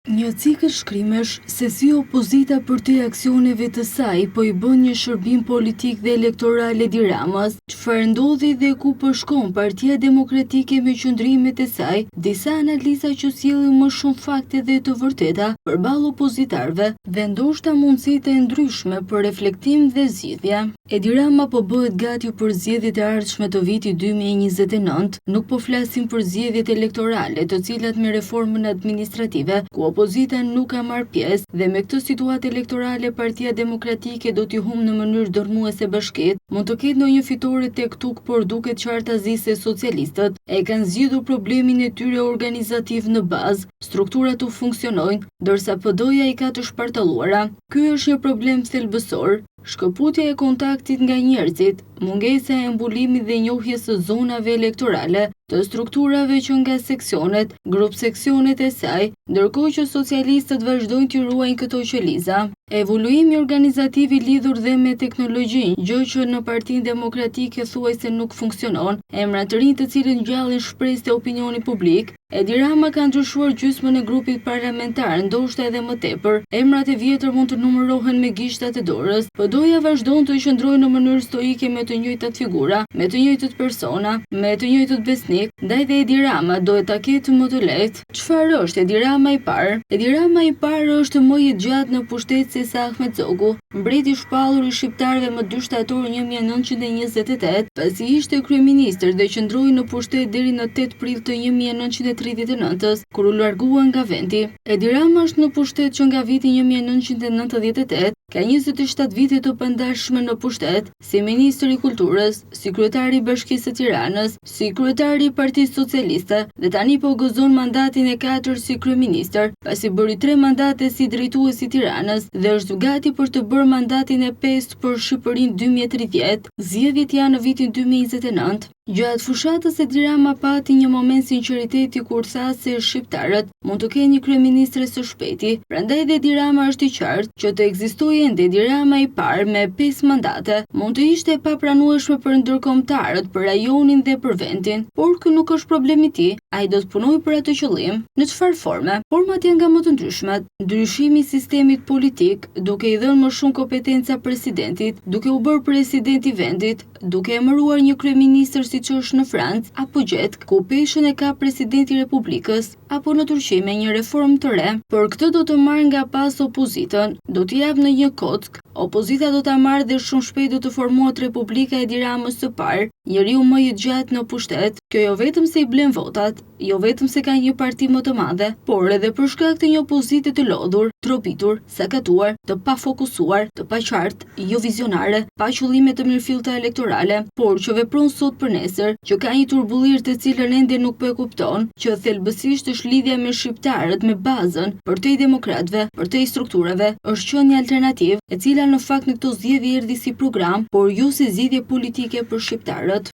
Një cikël shkrimesh se si opozita përtej aksioneve të saj po i bën një shërbim politik dhe elektoral Edi Ramës, çfarë ndodhi dhe ku po shkon Partia Demokratike me qëndrimet e saj, disa analiza që sjellin më shumë fakte dhe të vërteta përballë opozitarëve dhe ndoshta mundësitë e ndryshme për reflektim dhe zgjidhje. Edi Rama po bëhet gati për zgjedhjet e ardhshme të vitit 2029, nuk po flasim për zgjedhjet elektorale, të cilat me reformën administrative, ku opozita nuk ka marrë pjesë dhe me këtë situatë elektorale Partia Demokratike do t'i humbë në mënyrë dërmuese bashkitë, mund të ketë ndonjë fitore tek tuk, por duket qartazisht se socialistët e kanë zgjidhur problemin e tyre organizativ në bazë, strukturat u funksionojnë, ndërsa PD-ja i ka të shpartalluara. Ky është një problem thelbësor. Shkëputja e kontaktit nga njerëzit, mungesa e mbulimit dhe njohjes së zonave elektorale, të strukturave që nga seksionet, grup seksionet e saj, ndërkohë që socialistët vazhdojnë të ruajnë këto qeliza. Evoluimi organizativ i lidhur dhe me teknologjinë, gjë që në Partinë Demokratike thuajse nuk funksionon, emra të rinj të cilët ngjallin shpresë të opinioni publik. Edi Rama ka ndryshuar gjysmën e grupit parlamentar, ndoshta edhe më tepër. Emrat e vjetër mund të numërohen me gishtat e dorës. PD-ja vazhdon të qëndrojë në mënyrë stoike me të njëjtat figura, me të njëjtët persona, me të njëjtët besnik, ndaj dhe Edi Rama duhet ta ketë më të lehtë. Çfarë është Edi Rama i parë? Edi Rama i parë është më i gjatë në pushtet se sa Ahmet Zogu, mbreti i shpallur i shqiptarëve më 2 shtator 1928, pasi ishte kryeministër dhe qëndroi në pushtet deri në 8 prill të 1939-s, kur u largua nga vendi. Edi Rama është në pushtet që nga viti 1998, ka 27 vite të pandashme në pushtet, si ministër i kulturës, si kryetari i Bashkisë së Tiranës, si kryetari i Partisë Socialiste, dhe tani po gëzon mandatin e 4 si kryeministër, pasi bëri 3 mandate si drejtues i Tiranës dhe është gati për të bërë mandatin e 5 për Shqipërinë 2030. Zgjedhjet janë në vitin 2029. Gjatë fushatës Edi Rama pati një moment sinqeriteti kur tha se shqiptarët mund të kenë një kryeministre së shpejti. Prandaj dhe Edi Rama është i qartë që të ekzistojë ende Edi Rama i parë me 5 mandate mund të ishte e papranueshme për ndërkombëtarët, për rajonin dhe për vendin, por ky nuk është problemi i tij. Ai do të punojë për atë qëllim. Në çfarë forme? Format janë nga më të ndryshmet. Ndryshimi i sistemit politik, duke i dhënë më shumë kompetenca presidentit, duke u bërë president i vendit, duke emëruar një kryeministër siç është në Francë, apo gjet ku peshën e ka presidenti i Republikës, apo në Turqi me një reformë të re. Por këtë do të marrë nga pas opozitën, do t'i jap në një kock. Opozita do ta marrë dhe shumë shpejt do të formohet Republika e Edi Ramës së parë, njeriu më i gjatë në pushtet. Kjo jo vetëm se i blen votat, jo vetëm se ka një parti më të madhe, por edhe për shkak të një opozite të lodhur, tropitur, sakatuar, të pafokusuar, të paqartë, jo vizionare, pa qëllime të mirëfillta elektorale, por që vepron sot për nesër, që ka një turbullir të cilën ende nuk po e kupton, që thelbësisht është lidhja me shqiptarët, me bazën, përtej demokratëve, përtej strukturave, është qenë një alternativë, e cila në fakt në këto zgjedhje erdhi si program, por jo si zgjidhje politike për shqiptarët.